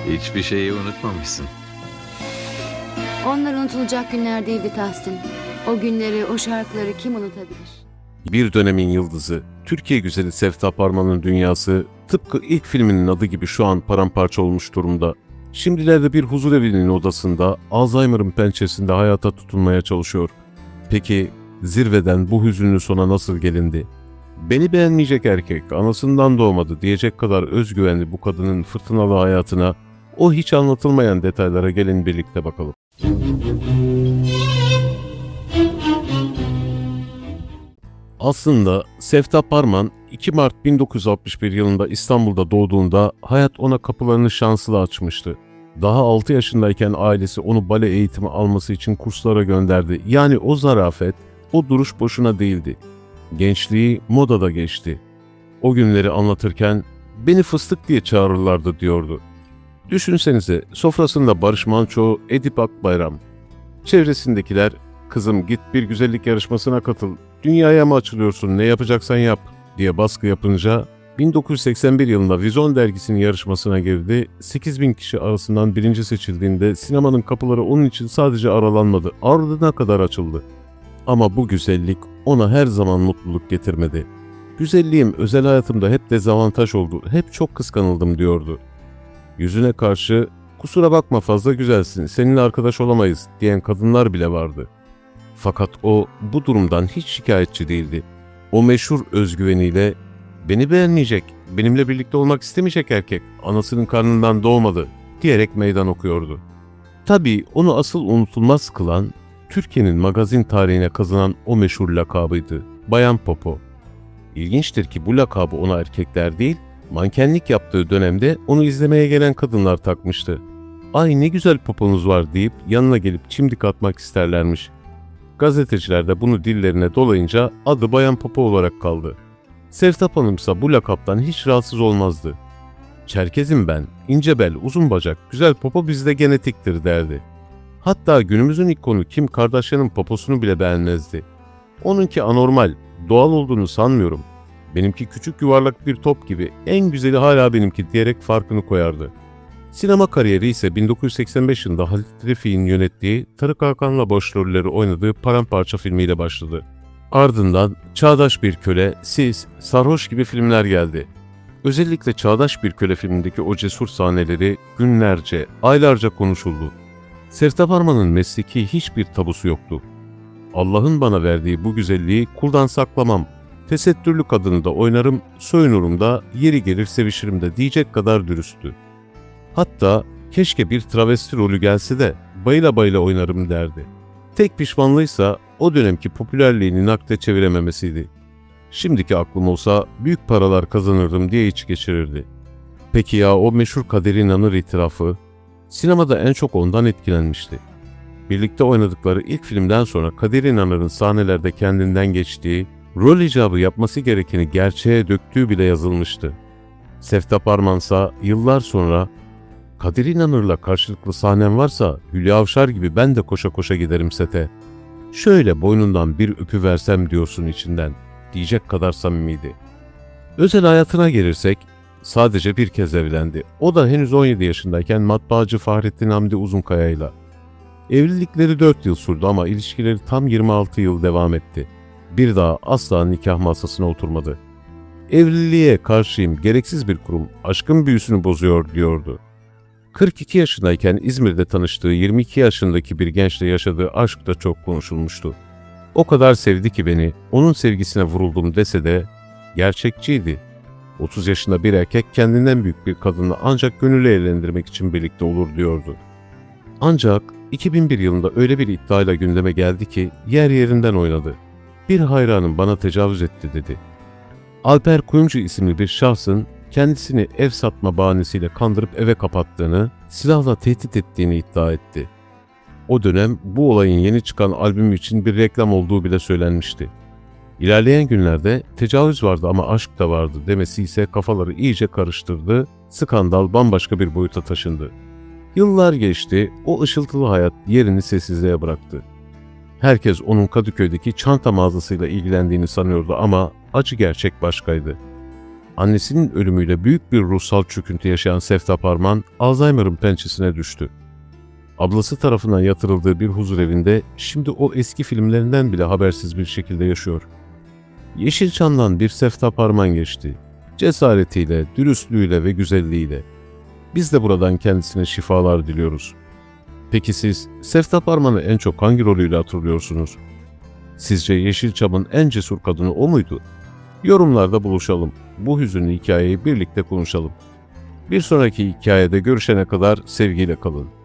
Hiçbir şeyi unutmamışsın. Onlar unutulacak günler değildi Tahsin. O günleri, o şarkıları kim unutabilir? Bir dönemin yıldızı, Türkiye güzeli Sevtap Arman'ın dünyası tıpkı ilk filminin adı gibi şu an paramparça olmuş durumda. Şimdilerde bir huzurevinin odasında Alzheimer'ın pençesinde hayata tutunmaya çalışıyor. Peki zirveden bu hüzünlü sona nasıl gelindi? Beni beğenmeyecek erkek, anasından doğmadı diyecek kadar özgüvenli bu kadının fırtınalı hayatına, o hiç anlatılmayan detaylara gelin birlikte bakalım. Aslında Sevtap Arman 2 Mart 1961 yılında İstanbul'da doğduğunda hayat ona kapılarını şanslı açmıştı. Daha 6 yaşındayken ailesi onu bale eğitimi alması için kurslara gönderdi. Yani o zarafet, o duruş boşuna değildi. Gençliği modada geçti. O günleri anlatırken beni fıstık diye çağırırlardı diyordu. Düşünsenize, sofrasında Barış Manço, Edip Akbayram. Çevresindekiler, kızım git bir güzellik yarışmasına katıl, dünyaya mı açılıyorsun, ne yapacaksan yap diye baskı yapınca 1981 yılında Vizyon dergisinin yarışmasına girdi. 8.000 kişi arasından birinci seçildiğinde sinemanın kapıları onun için sadece aralanmadı, ardına kadar açıldı. Ama bu güzellik ona her zaman mutluluk getirmedi. Güzelliğim özel hayatımda hep dezavantaj oldu, hep çok kıskanıldım diyordu. Yüzüne karşı kusura bakma fazla güzelsin, seninle arkadaş olamayız diyen kadınlar bile vardı. Fakat o bu durumdan hiç şikayetçi değildi. O meşhur özgüveniyle beni beğenmeyecek, benimle birlikte olmak istemeyecek erkek, anasının karnından doğmadı diyerek meydan okuyordu. Tabii onu asıl unutulmaz kılan, Türkiye'nin magazin tarihine kazınan o meşhur lakabıydı, Bayan Popo. İlginçtir ki bu lakabı ona erkekler değil, mankenlik yaptığı dönemde onu izlemeye gelen kadınlar takmıştı. Ay ne güzel poponuz var deyip yanına gelip çimdik atmak isterlermiş. Gazeteciler de bunu dillerine dolayınca adı Bayan Popo olarak kaldı. Sevtap Hanımsa bu lakaptan hiç rahatsız olmazdı. Çerkezim ben, ince bel, uzun bacak, güzel popo bizde genetiktir derdi. Hatta günümüzün ikonu Kim Kardashian'ın poposunu bile beğenmezdi. Onunki anormal, doğal olduğunu sanmıyorum. Benimki küçük yuvarlak bir top gibi, en güzeli hala benimki diyerek farkını koyardı. Sinema kariyeri ise 1985 yılında Halit Refik'in yönettiği Tarık Akan'la başrolleri oynadığı Paramparça filmiyle başladı. Ardından Çağdaş Bir Köle, Siz, Sarhoş gibi filmler geldi. Özellikle Çağdaş Bir Köle filmindeki o cesur sahneleri günlerce, aylarca konuşuldu. Sevtap Arman'ın mesleki hiçbir tabusu yoktu. Allah'ın bana verdiği bu güzelliği kuldan saklamam, tesettürlü kadını da oynarım, soyunurum da, yeri gelir sevişirim de diyecek kadar dürüsttü. Hatta keşke bir travesti rolü gelse de bayıla bayıla oynarım derdi. Tek pişmanlığıysa o dönemki popülerliğini nakde çevirememesiydi. Şimdiki aklım olsa büyük paralar kazanırdım diye iç geçirirdi. Peki ya o meşhur Kader İnanır itirafı? Sinemada en çok ondan etkilenmişti. Birlikte oynadıkları ilk filmden sonra Kader İnanır'ın sahnelerde kendinden geçtiği, rol icabı yapması gerekeni gerçeğe döktüğü bile yazılmıştı. Sevtap Armansa yıllar sonra Kader İnanır'la karşılıklı sahnem varsa Hülya Avşar gibi ben de koşa koşa giderim sete. Şöyle boynundan bir öpüversem diyorsun içinden diyecek kadar samimiydi. Özel hayatına gelirsek sadece bir kez evlendi. O da henüz 17 yaşındayken matbaacı Fahrettin Hamdi Uzunkaya'yla. Evlilikleri 4 yıl sürdü ama ilişkileri tam 26 yıl devam etti. Bir daha asla nikah masasına oturmadı. Evliliğe karşıyım, gereksiz bir kurum, aşkın büyüsünü bozuyor diyordu. 42 yaşındayken İzmir'de tanıştığı 22 yaşındaki bir gençle yaşadığı aşk da çok konuşulmuştu. O kadar sevdi ki beni, onun sevgisine vuruldum dese de gerçekçiydi. 30 yaşında bir erkek kendinden büyük bir kadınla ancak gönüllü eğlendirmek için birlikte olur diyordu. Ancak 2001 yılında öyle bir iddiayla gündeme geldi ki yer yerinden oynadı. Bir hayranım bana tecavüz etti dedi. Alper Kuyumcu isimli bir şahsın kendisini ev satma bahanesiyle kandırıp eve kapattığını, silahla tehdit ettiğini iddia etti. O dönem bu olayın yeni çıkan albümü için bir reklam olduğu bile söylenmişti. İlerleyen günlerde tecavüz vardı ama aşk da vardı demesi ise kafaları iyice karıştırdı, skandal bambaşka bir boyuta taşındı. Yıllar geçti, o ışıltılı hayat yerini sessizliğe bıraktı. Herkes onun Kadıköy'deki çanta mağazasıyla ilgilendiğini sanıyordu ama acı gerçek başkaydı. Annesinin ölümüyle büyük bir ruhsal çöküntü yaşayan Seftap Arman, Alzheimer'ın pençesine düştü. Ablası tarafından yatırıldığı bir huzurevinde şimdi o eski filmlerinden bile habersiz bir şekilde yaşıyor. Yeşilçam'dan bir Seftap Arman geçti. Cesaretiyle, dürüstlüğüyle ve güzelliğiyle. Biz de buradan kendisine şifalar diliyoruz. Peki siz Seftap Arman'ı en çok hangi rolüyle hatırlıyorsunuz? Sizce Yeşilçam'ın en cesur kadını o muydu? Yorumlarda buluşalım. Bu hüzünlü hikayeyi birlikte konuşalım. Bir sonraki hikayede görüşene kadar sevgiyle kalın.